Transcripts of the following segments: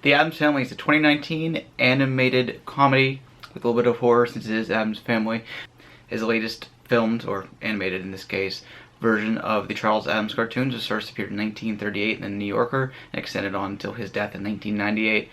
The Addams Family is a 2019 animated comedy with a little bit of horror since it is Addams Family. His latest filmed, or animated in this case, version of the Charles Addams cartoons was first appeared in 1938 in The New Yorker and extended on until his death in 1998.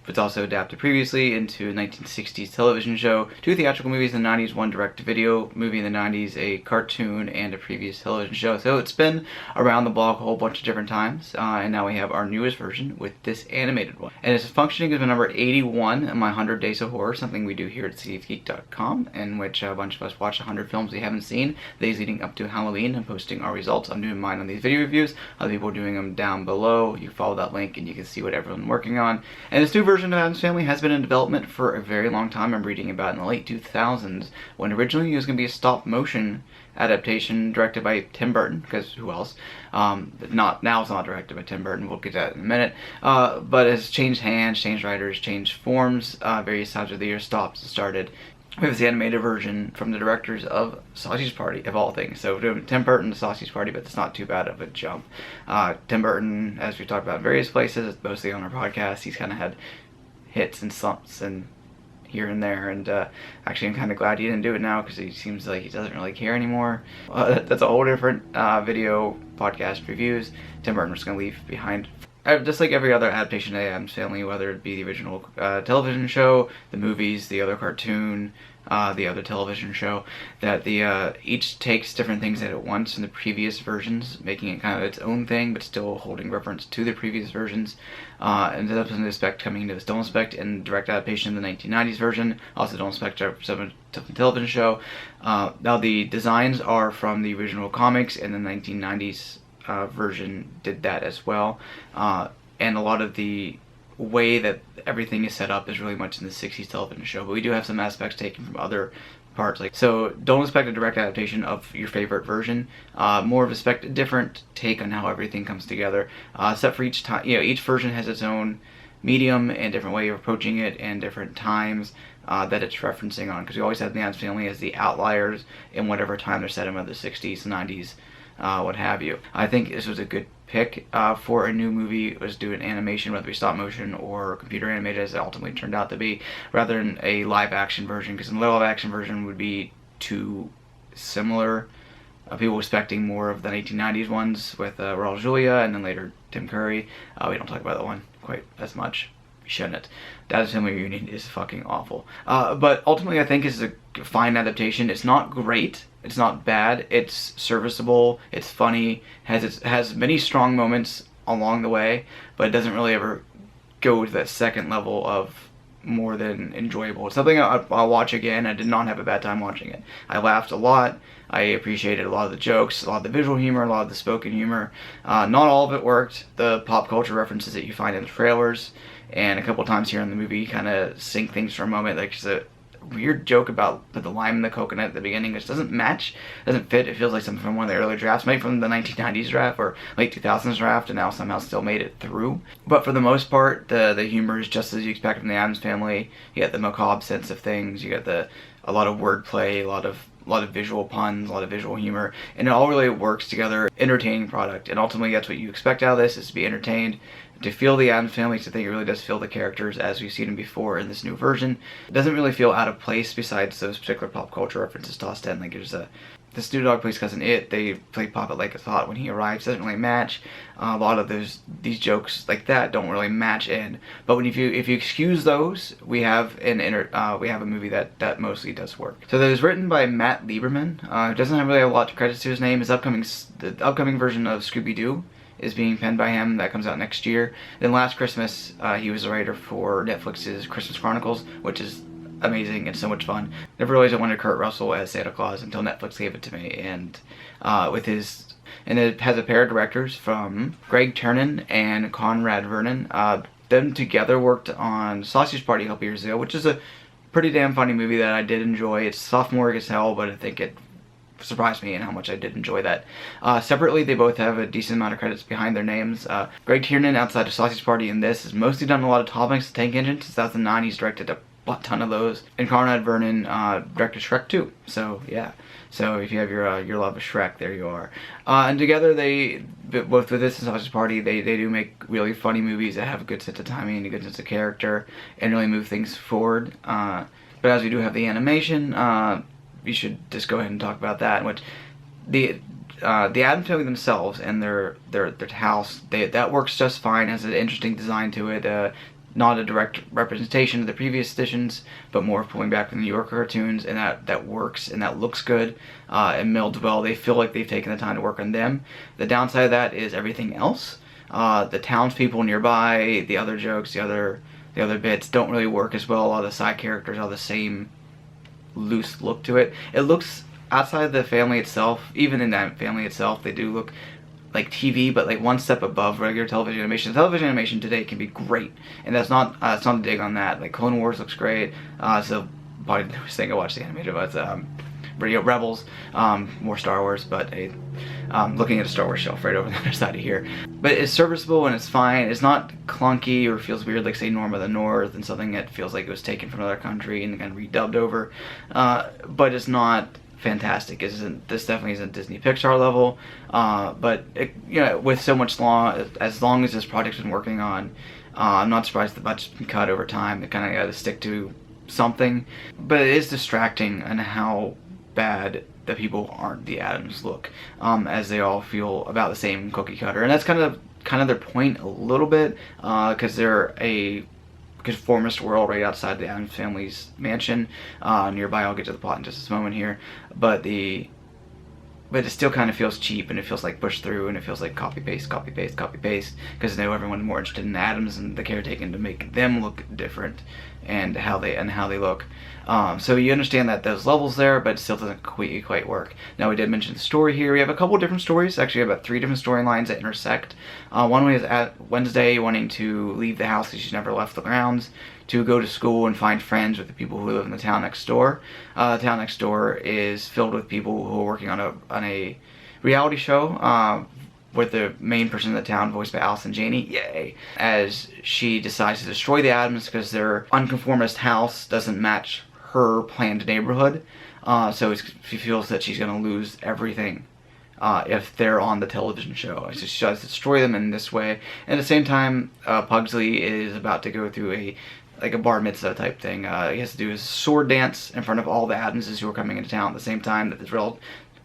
It's also adapted previously into a 1960s television show, 2 theatrical movies in the 90s, 1 direct-to-video movie in the 90s, a cartoon, and a previous television show. So it's been around the block a whole bunch of different times, and now we have our newest version with this animated one. And it's functioning as the number 81 in my 100 Days of Horror, something we do here at cityofgeek.com, in which a bunch of us watch 100 films we haven't seen, days leading up to Halloween, and posting our results. I'm doing mine on these video reviews. Other people are doing them down below. You follow that link and you can see what everyone's working on. And this new version of Addams Family has been in development for a very long time. I'm reading about in the late 2000s, when originally it was going to be a stop-motion adaptation directed by Tim Burton, because who else? Now it's not directed by Tim Burton. We'll get to that in a minute. But it's changed hands, changed writers, changed forms. Various times of the year stopped and started. We have the animated version from the directors of Sausage Party, of all things. So Tim Burton, Sausage Party, but it's not too bad of a jump. Tim Burton, as we've talked about in various places, mostly on our podcast, he's kind of had hits and slumps and here and there, and actually I'm kind of glad he didn't do it now, because he seems like he doesn't really care anymore. That's a whole different video podcast reviews. Tim Burton was going to leave behind, just like every other adaptation of the Addams Family, whether it be the original television show, the movies, the other cartoon, the other television show, that each takes different things at once in the previous versions, making it kind of its own thing, but still holding reference to the previous versions. And that's in respect coming into this Don't Expect in direct adaptation of the 1990s version, also Don't Expect some television show. Now the designs are from the original comics, and the 1990s version did that as well. And a lot of the way that everything is set up is really much in the 60s television show, but we do have some aspects taken from other parts. So don't expect a direct adaptation of your favorite version. More of a different take on how everything comes together. Except for each time, each version has its own medium and different way of approaching it, and different times that it's referencing on. Because we always have the Addams Family as the outliers in whatever time they're set in, whether the 60s, 90s, what have you. I think this was a good pick for a new movie. It was doing animation, whether it be stop motion or computer animated, as it ultimately turned out to be, rather than a live action version, because the live action version would be too similar. People expecting more of the 1990s ones with Raul Julia and then later Tim Curry. We don't talk about that one quite as much. We shouldn't. Addams Family Reunion is fucking awful. But ultimately I think it's a fine adaptation. It's not great. It's not bad. It's serviceable. It's funny. Has many strong moments along the way, but it doesn't really ever go to that second level of more than enjoyable. It's something I'll watch again. I did not have a bad time watching it. I laughed a lot. I appreciated a lot of the jokes, a lot of the visual humor, a lot of the spoken humor. Not all of it worked. The pop culture references that you find in the trailers and a couple times here in the movie kind of sink things for a moment. Like, there's a weird joke about the lime and the coconut at the beginning, which doesn't match, doesn't fit. It feels like something from one of the earlier drafts, maybe from the 1990s draft or late 2000s draft, and now somehow still made it through. But for the most part, the humor is just as you expect from the Addams Family. You get the macabre sense of things. You get a lot of wordplay, a lot of visual puns, a lot of visual humor, and it all really works together. Entertaining product, and ultimately that's what you expect out of this, is to be entertained, to feel the Addams Family. So I think it really does feel the characters as we've seen them before in this new version. It doesn't really feel out of place besides those particular pop culture references tossed in. Like there's the Snoop Dogg plays Cousin It. They play Pop It Like It's Hot when he arrives. Doesn't really match. A lot of these jokes like that don't really match in. But if you excuse those, we have a movie that mostly does work. So that was written by Matt Lieberman. Who doesn't have really a lot of credits to his name. The upcoming version of Scooby-Doo is being penned by him. That comes out next year. Then last Christmas, he was a writer for Netflix's Christmas Chronicles, which is amazing and so much fun. Never realized I wanted Kurt Russell as Santa Claus until Netflix gave it to me, and it has a pair of directors from Greg Ternan and Conrad Vernon. Them together worked on Sausage Party a couple years ago, which is a pretty damn funny movie that I did enjoy. It's sophomoric as hell, but I think it surprised me in how much I did enjoy that. Separately, they both have a decent amount of credits behind their names. Greg Tiernan, outside of Sausage Party and this, has mostly done a lot of topics. Tank Engine since 2009. He's directed a a ton of those. And Conrad Vernon directed Shrek 2. So yeah. So if you have your love of Shrek, there you are. And together both with this and Sausage Party, they do make really funny movies that have a good sense of timing and a good sense of character and really move things forward. But as we do have the animation, we should just go ahead and talk about that. Which the Addams Family themselves and their house, that works just fine. Has an interesting design to it. Not a direct representation of the previous editions, but more pulling back from the New Yorker cartoons, and that works and that looks good and melds well. They feel like they've taken the time to work on them. The downside of that is everything else. The townspeople nearby, the other jokes, the other bits don't really work as well. A lot of the side characters have the same loose look to it. It looks, outside of the family itself, even in that family itself, they do look like TV, but like one step above regular television animation. Television animation today can be great, and that's not it's not a dig on that. Like Clone Wars looks great. So probably the newest thing I watched the animated was Rebels, more Star Wars, but looking at a Star Wars shelf right over the other side of here. But it's serviceable and it's fine. It's not clunky or feels weird like say Norm of the North and something that feels like it was taken from another country and kind of redubbed over. But it's not fantastic. This definitely isn't Disney Pixar level, but it, with so much as long as this project's been working on, I'm not surprised the budget's been cut over time. They kind of got to stick to something, but it is distracting on how bad the people aren't the Addams look, as they all feel about the same cookie cutter, and that's kind of their point a little bit, because they're a conformist world right outside the Addams family's mansion nearby. I'll get to the plot in just a moment here, but it still kind of feels cheap, and it feels like pushed through, and it feels like copy paste because now everyone's more interested in Addams and the care taken to make them look different and how they look. So you understand that those levels there, but it still doesn't quite work. Now we did mention the story here. We have a couple different stories, actually about 3 different storylines that intersect. One way is at Wednesday wanting to leave the house because she's never left the grounds, to go to school and find friends with the people who live in the town next door. The town next door is filled with people who are working on a reality show with the main person in the town, voiced by Allison Janney, yay, as she decides to destroy the Addams because their unconformist house doesn't match her planned neighborhood. So she feels that she's going to lose everything if they're on the television show. So she tries to destroy them in this way. And at the same time, Pugsley is about to go through a bar mitzvah type thing. He has to do his sword dance in front of all the Addamses who are coming into town at the same time that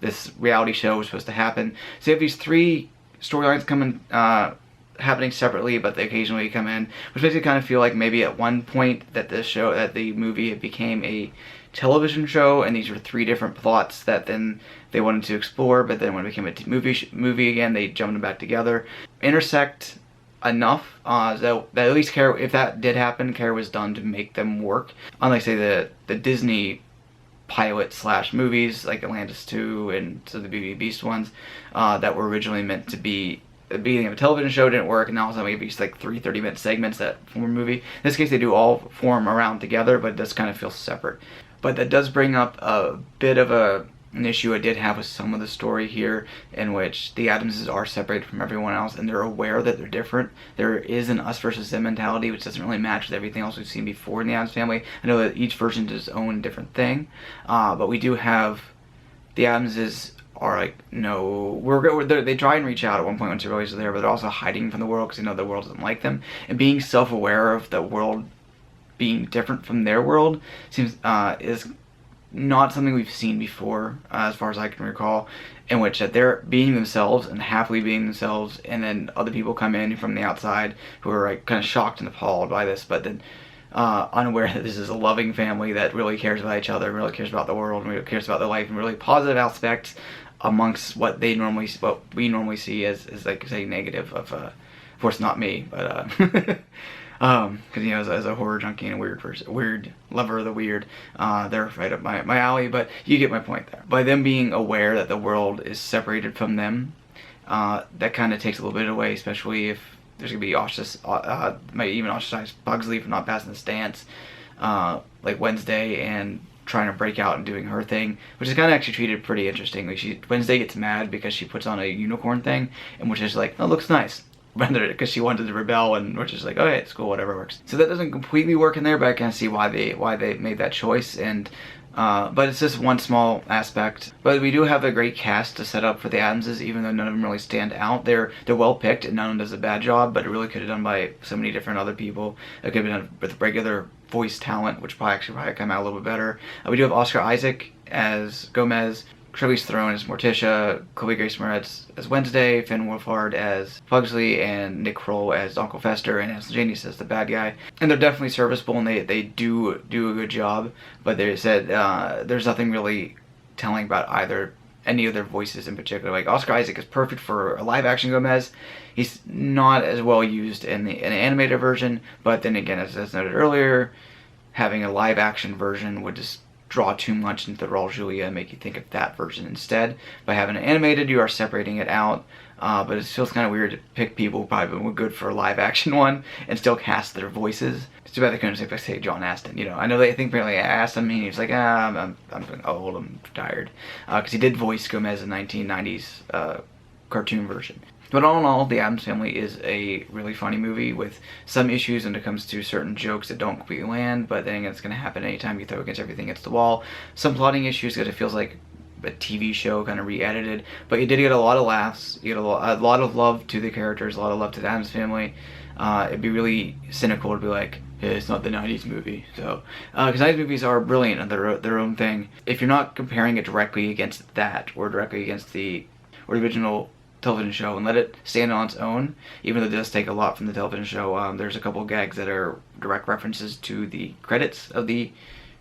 this reality show is supposed to happen. So you have these 3 storylines coming, happening separately, but they occasionally come in, which makes it kind of feel like maybe at one point that the movie became a television show, and these were 3 different plots that then they wanted to explore, but then when it became a movie again, they jumped them back together. Intersect enough that at least care, if that did happen, care was done to make them work. Unlike say the Disney pilot / movies like Atlantis 2 and so the Beauty and the Beast ones that were originally meant to be the beginning of a television show, didn't work, and now all of a sudden we have these like 3 30-minute segments that form a movie. In this case they do all form around together, but it does kind of feel separate. But that does bring up a bit of an issue I did have with some of the story here, in which the Addamses are separated from everyone else and they're aware that they're different. There is an us versus them mentality, which doesn't really match with everything else we've seen before in the Addams Family. I know that each version is its own different thing, but we do have the Addamses are like, no, they try and reach out at one point when they're always there, but they're also hiding from the world because they know the world doesn't like them. And being self-aware of the world being different from their world seems is not something we've seen before, as far as I can recall, in which that they're being themselves and happily being themselves, and then other people come in from the outside who are like kind of shocked and appalled by this, but then unaware that this is a loving family that really cares about each other, really cares about the world, and really cares about their life, and really positive aspects amongst what we normally see as like say negative of course not me, but because as a horror junkie and a weird lover of the weird, they're right up my alley. But you get my point there. By them being aware that the world is separated from them, that kind of takes a little bit away, especially if there's gonna be might even ostracize Pugsley for not passing the stance, like Wednesday, and trying to break out and doing her thing, which is kind of actually treated pretty interestingly. Wednesday gets mad because she puts on a unicorn thing, and which is like, oh, looks nice. because she wanted to rebel, and we're just like, okay, it's cool, whatever works. So that doesn't completely work in there, but I can see why they made that choice. And but it's just one small aspect. But we do have a great cast to set up for the Addamses, even though none of them really stand out. They're well picked, and none of them does a bad job, but it really could have done by so many different other people. It could have been done with regular voice talent, which probably come out a little bit better. We do have Oscar Isaac as Gomez, Charlize Theron as Morticia, Chloe Grace Moretz as Wednesday, Finn Wolfhard as Pugsley, and Nick Kroll as Uncle Fester, and Ansel Janice as the bad guy. And they're definitely serviceable, and they do a good job. But they said there's nothing really telling about any of their voices in particular. Like Oscar Isaac is perfect for a live action Gomez. He's not as well used in an animated version, but then again, as noted earlier, having a live action version would just draw too much into Raul Julia and make you think of that version instead. By having it animated, you are separating it out, but it feels kind of weird to pick people who probably were good for a live action one and still cast their voices. It's too bad they couldn't say John Astin. You know, I know I think apparently I asked him, and he was like, I'm old, I'm tired, because he did voice Gomez in 1990s cartoon version. But all in all, The Addams Family is a really funny movie with some issues when it comes to certain jokes that don't completely land, but then again, it's going to happen anytime you throw everything against the wall. Some plotting issues because it feels like a TV show kind of re-edited, but you did get a lot of laughs, you get a lot of love to the characters, a lot of love to The Addams Family. It'd be really cynical to be like, hey, it's not the 90s movie. So, because 90s movies are brilliant in their own thing. If you're not comparing it directly against that, or directly against the original television show, and let it stand on its own, even though it does take a lot from the television show. There's a couple of gags that are direct references to the credits of the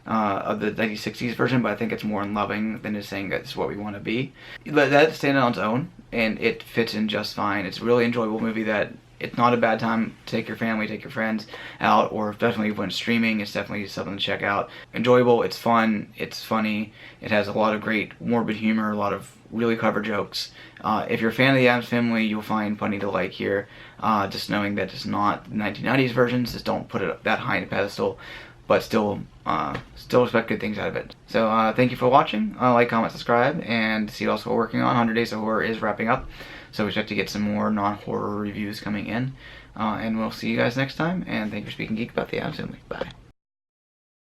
1960s version, but I think it's more loving than just saying that's what we want to be. Let it stand on its own, and it fits in just fine. It's a really enjoyable movie that it's not a bad time to take your family, take your friends out, or definitely when streaming, it's definitely something to check out. Enjoyable, it's fun, it's funny, it has a lot of great morbid humor, a lot of really clever jokes. If you're a fan of the Addams Family, you'll find plenty to like here. Just knowing that it's not 1990s versions, just don't put it that high in a pedestal, but still expect good things out of it. So thank you for watching. Like, comment, subscribe, and see what else we're working on. 100 Days of Horror is wrapping up, so we expect to get some more non-horror reviews coming in. And we'll see you guys next time, and thank you for speaking geek about the Addams Family. Bye.